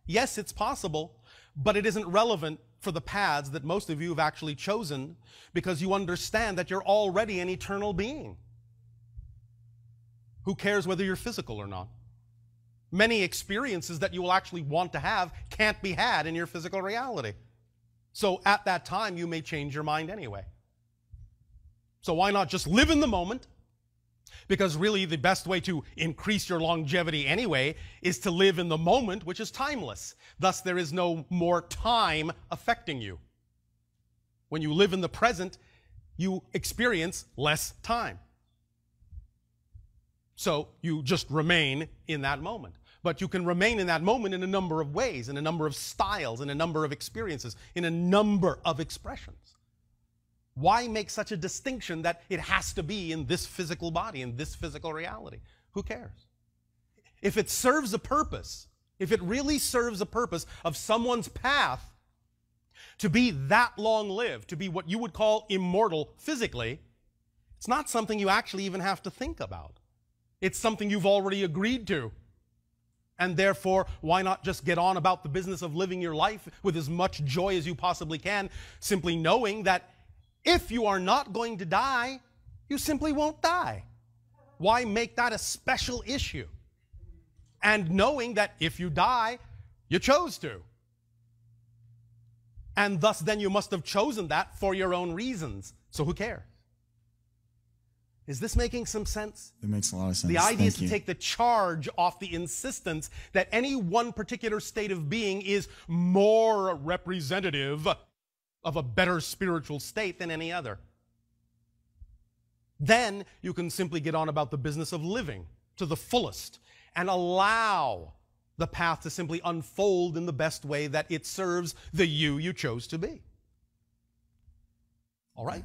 Yes, it's possible, but it isn't relevant for the paths that most of you have actually chosen because you understand that you're already an eternal being. Who cares whether you're physical or not? Many experiences that you will actually want to have can't be had in your physical reality. So at that time, you may change your mind anyway. So why not just live in the moment? Because really the best way to increase your longevity anyway is to live in the moment, which is timeless. Thus, there is no more time affecting you. When you live in the present, you experience less time. So you just remain in that moment. But you can remain in that moment in a number of ways, in a number of styles, in a number of experiences, in a number of expressions. Why make such a distinction that it has to be in this physical body, in this physical reality? Who cares? If it serves a purpose, if it really serves a purpose of someone's path to be that long-lived, to be what you would call immortal physically, it's not something you actually even have to think about. It's something you've already agreed to. And therefore, why not just get on about the business of living your life with as much joy as you possibly can, simply knowing that if you are not going to die, you simply won't die. Why make that a special issue? And knowing that if you die, you chose to. And thus then you must have chosen that for your own reasons. So who cares? Is this making some sense? It makes a lot of sense. The idea is to take the charge off the insistence that any one particular state of being is more representative of a better spiritual state than any other. Then you can simply get on about the business of living to the fullest and allow the path to simply unfold in the best way that it serves the you chose to be. All right?